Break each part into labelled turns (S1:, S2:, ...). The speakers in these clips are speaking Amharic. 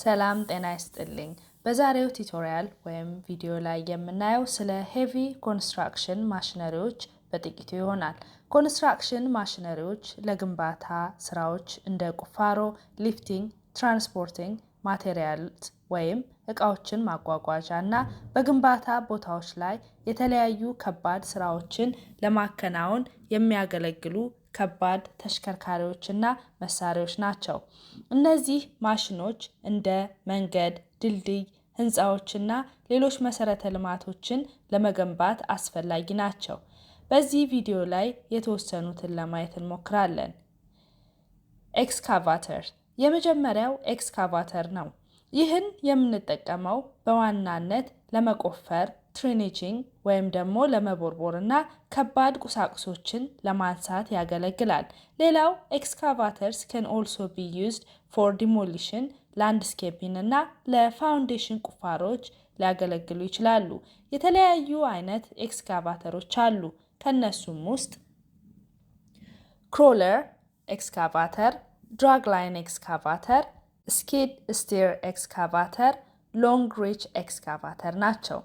S1: ሰላም ጤና ይስጥልኝ። በዛሬው ቱቶሪያል ወይም ቪዲዮ ላይ የምናየው ስለ ሄቪ ኮንስትራክሽን ማሽነሪዎች በጥቂቱ ይሆናል። ኮንስትራክሽን ማሽነሪዎች ለግንባታ ስራዎች እንደ ቁፋሮ፣ ሊፍቲንግ፣ ትራንስፖርቲንግ ማቴሪያልስ ወይም እቃዎችን ማጓጓዣ እና በግንባታ ቦታዎች ላይ የተለያዩ ከባድ ስራዎችን ለማከናወን የሚያገለግሉ ከባድ ተሽከርካሪዎችና መሳሪያዎች ናቸው። እነዚህ ማሽኖች እንደ መንገድ፣ ድልድይ፣ ህንፃዎችና ሌሎች መሰረተ ልማቶችን ለመገንባት አስፈላጊ ናቸው። በዚህ ቪዲዮ ላይ የተወሰኑትን ለማየት እንሞክራለን። ኤክስካቫተር የመጀመሪያው ኤክስካቫተር ነው። ይህን የምንጠቀመው በዋናነት ለመቆፈር ትሬኒጂንግ ወይም ደግሞ ለመቦርቦር እና ከባድ ቁሳቁሶችን ለማንሳት ያገለግላል። ሌላው ኤክስካቫተርስ can also be used for demolition, landscaping እና ለፋውንዴሽን ቁፋሮች ሊያገለግሉ ይችላሉ። የተለያዩ አይነት ኤክስካቫተሮች አሉ። ከነሱም ውስጥ ክሮለር ኤክስካቫተር፣ ድራግ ላይን ኤክስካቫተር፣ ስኪድ ስቲር ኤክስካቫተር፣ ሎንግ ሪች ኤክስካቫተር ናቸው።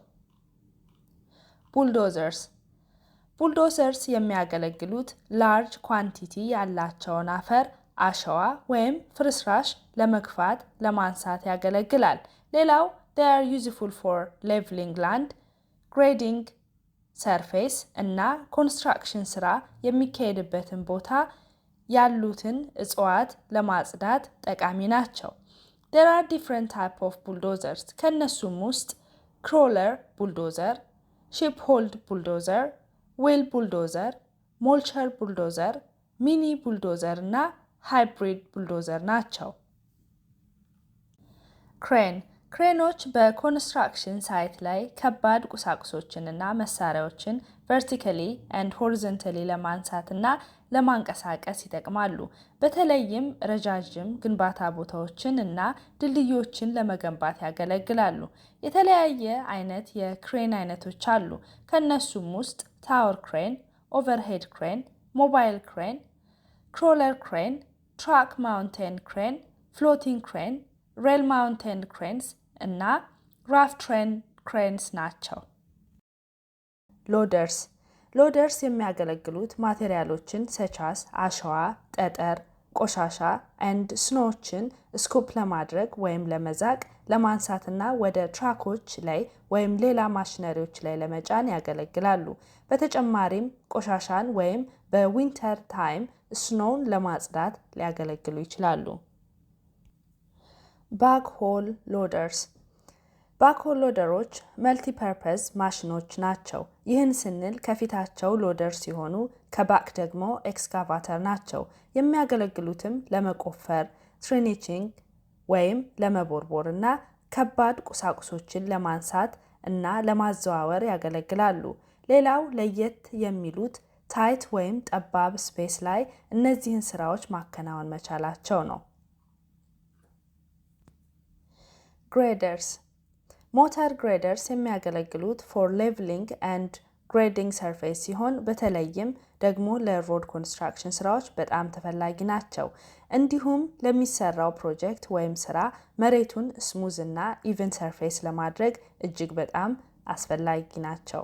S1: ቡልዶዘርስ የሚያገለግሉት ላርጅ ኳንቲቲ ያላቸውን አፈር፣ አሸዋ ወይም ፍርስራሽ ለመግፋት ለማንሳት ያገለግላል። ሌላው they are useful for leveling land, grading surface እና ኮንስትራክሽን ስራ የሚካሄድበትን ቦታ ያሉትን እጽዋት ለማጽዳት ጠቃሚ ናቸው። There are different type of bulldozers ከነሱም ውስጥ ክሮለር ቡልዶዘር፣ ሺፕሆልድ ቡልዶዘር፣ ዌል ቡልዶዘር፣ ሞልቸር ቡልዶዘር፣ ሚኒ ቡልዶዘር እና ሃይብሪድ ቡልዶዘር ናቸው። ክሬኖች በኮንስትራክሽን ሳይት ላይ ከባድ ቁሳቁሶችንና መሳሪያዎችን ቨርቲካሊ ኤንድ ሆሪዞንታሊ ለማንሳት እና ለማንቀሳቀስ ይጠቅማሉ። በተለይም ረጃጅም ግንባታ ቦታዎችን እና ድልድዮችን ለመገንባት ያገለግላሉ። የተለያየ አይነት የክሬን አይነቶች አሉ። ከነሱም ውስጥ ታወር ክሬን፣ ኦቨርሄድ ክሬን፣ ሞባይል ክሬን፣ ክሮለር ክሬን፣ ትራክ ማውንቴን ክሬን፣ ፍሎቲንግ ክሬን፣ ሬል ማውንቴን ክሬንስ እና ራፍት ክሬንስ ናቸው። ሎደርስ የሚያገለግሉት ማቴሪያሎችን ሰቻስ አሸዋ፣ ጠጠር፣ ቆሻሻ ኤንድ ስኖዎችን ስኩፕ ለማድረግ ወይም ለመዛቅ ለማንሳትና ወደ ትራኮች ላይ ወይም ሌላ ማሽነሪዎች ላይ ለመጫን ያገለግላሉ። በተጨማሪም ቆሻሻን ወይም በዊንተር ታይም ስኖውን ለማጽዳት ሊያገለግሉ ይችላሉ። ባክሆል ሎደሮች መልቲፐርፐዝ ማሽኖች ናቸው። ይህን ስንል ከፊታቸው ሎደር ሲሆኑ ከባክ ደግሞ ኤክስካቫተር ናቸው። የሚያገለግሉትም ለመቆፈር፣ ትሬኒጂንግ ወይም ለመቦርቦር እና ከባድ ቁሳቁሶችን ለማንሳት እና ለማዘዋወር ያገለግላሉ። ሌላው ለየት የሚሉት ታይት ወይም ጠባብ ስፔስ ላይ እነዚህን ስራዎች ማከናወን መቻላቸው ነው። ሞተር ግሬደርስ የሚያገለግሉት ፎር ሌቭሊንግ ኤንድ ግሬዲንግ ሰርፌስ ሲሆን በተለይም ደግሞ ለሮድ ኮንስትራክሽን ስራዎች በጣም ተፈላጊ ናቸው። እንዲሁም ለሚሰራው ፕሮጀክት ወይም ስራ መሬቱን ስሙዝ እና ኢቨን ሰርፌስ ለማድረግ እጅግ በጣም አስፈላጊ ናቸው።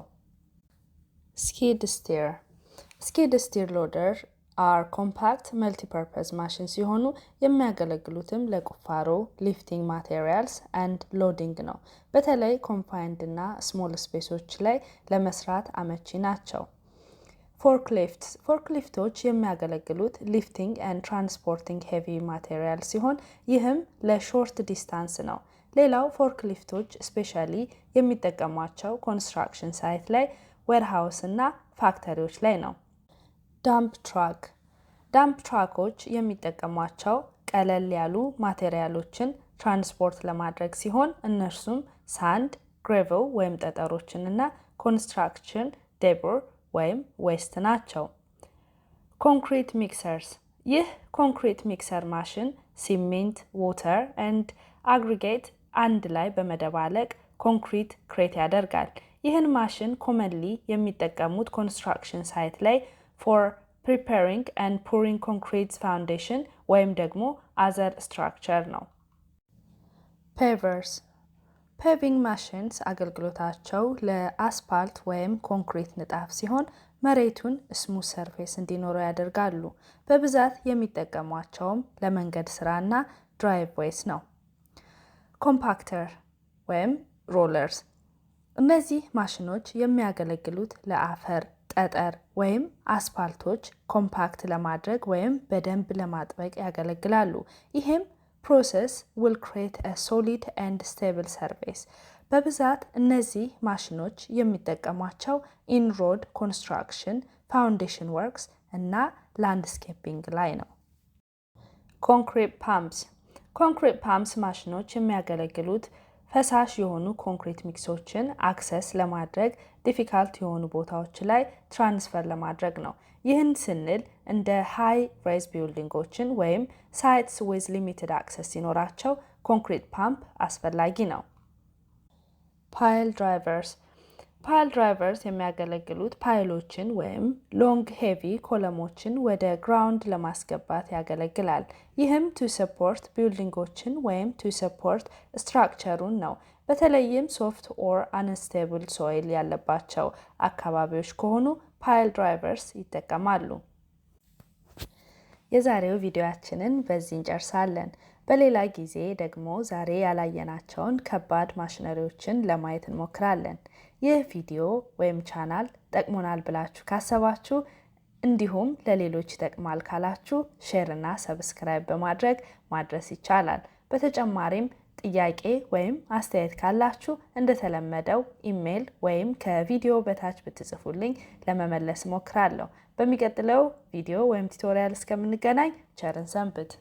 S1: ስኪድ ስቲር ሎደር አር ኮምፓክት መልቲፐርፐዝ ማሽን ሲሆኑ የሚያገለግሉትም ለቁፋሮ፣ ሊፍቲንግ ማቴሪያልስ ኤንድ ሎዲንግ ነው። በተለይ ኮምፓይንድ እና ስሞል ስፔሶች ላይ ለመስራት አመቺ ናቸው። ፎርክሊፍቶች የሚያገለግሉት ሊፍቲንግ ኤንድ ትራንስፖርቲንግ ሄቪ ማቴሪያል ሲሆን ይህም ለሾርት ዲስታንስ ነው። ሌላው ፎርክሊፍቶች ስፔሻሊ የሚጠቀሟቸው ኮንስትራክሽን ሳይት ላይ፣ ዌርሃውስ እና ፋክተሪዎች ላይ ነው። ዳምፕ ትራኮች የሚጠቀሟቸው ቀለል ያሉ ማቴሪያሎችን ትራንስፖርት ለማድረግ ሲሆን እነርሱም ሳንድ፣ ግሬቨል ወይም ጠጠሮችን እና ኮንስትራክሽን ዴብር ወይም ዌስት ናቸው። ኮንክሪት ሚክሰርስ ይህ ኮንክሪት ሚክሰር ማሽን ሲሚንት፣ ዎተር ኤንድ አግሪጌት አንድ ላይ በመደባለቅ ኮንክሪት ክሬት ያደርጋል። ይህን ማሽን ኮመንሊ የሚጠቀሙት ኮንስትራክሽን ሳይት ላይ ፎር preparing and pouring concrete foundation ወይም ደግሞ other structure ነው። ፔቨርስ ፔቪንግ ማሽንስ አገልግሎታቸው ለአስፓልት ወይም ኮንክሪት ንጣፍ ሲሆን መሬቱን ስሙዝ ሰርፌስ እንዲኖረው ያደርጋሉ። በብዛት የሚጠቀሟቸውም ለመንገድ ስራና ድራይቭዌይስ ነው። ኮምፓክተር ወይም ሮለርስ እነዚህ ማሽኖች የሚያገለግሉት ለአፈር፣ ጠጠር ወይም አስፓልቶች ኮምፓክት ለማድረግ ወይም በደንብ ለማጥበቅ ያገለግላሉ። ይህም ፕሮሰስ will create a solid and stable surface። በብዛት እነዚህ ማሽኖች የሚጠቀሟቸው ኢን ሮድ ኮንስትራክሽን፣ ፋውንዴሽን ወርክስ እና ላንድስኬፒንግ ላይ ነው። ኮንክሪት ፓምፕስ ማሽኖች የሚያገለግሉት ፈሳሽ የሆኑ ኮንክሪት ሚክሶችን አክሰስ ለማድረግ ዲፊካልት የሆኑ ቦታዎች ላይ ትራንስፈር ለማድረግ ነው። ይህን ስንል እንደ ሃይ ራይዝ ቢልዲንጎችን ወይም ሳይትስ ዊዝ ሊሚትድ አክሰስ ሲኖራቸው ኮንክሪት ፓምፕ አስፈላጊ ነው። ፓይል ድራይቨርስ የሚያገለግሉት ፓይሎችን ወይም ሎንግ ሄቪ ኮለሞችን ወደ ግራውንድ ለማስገባት ያገለግላል። ይህም ቱ ሰፖርት ቢልዲንጎችን ወይም ቱ ሰፖርት ስትራክቸሩን ነው። በተለይም ሶፍት ኦር አንስቴብል ሶይል ያለባቸው አካባቢዎች ከሆኑ ፓይል ድራይቨርስ ይጠቀማሉ። የዛሬው ቪዲዮአችንን በዚህ እንጨርሳለን። በሌላ ጊዜ ደግሞ ዛሬ ያላየናቸውን ከባድ ማሽነሪዎችን ለማየት እንሞክራለን። ይህ ቪዲዮ ወይም ቻናል ጠቅሞናል ብላችሁ ካሰባችሁ እንዲሁም ለሌሎች ይጠቅማል ካላችሁ ሼር እና ሰብስክራይብ በማድረግ ማድረስ ይቻላል። በተጨማሪም ጥያቄ ወይም አስተያየት ካላችሁ እንደተለመደው ኢሜይል ወይም ከቪዲዮ በታች ብትጽፉልኝ ለመመለስ ሞክራለሁ። በሚቀጥለው ቪዲዮ ወይም ቱቶሪያል እስከምንገናኝ ቸርን ሰንብት።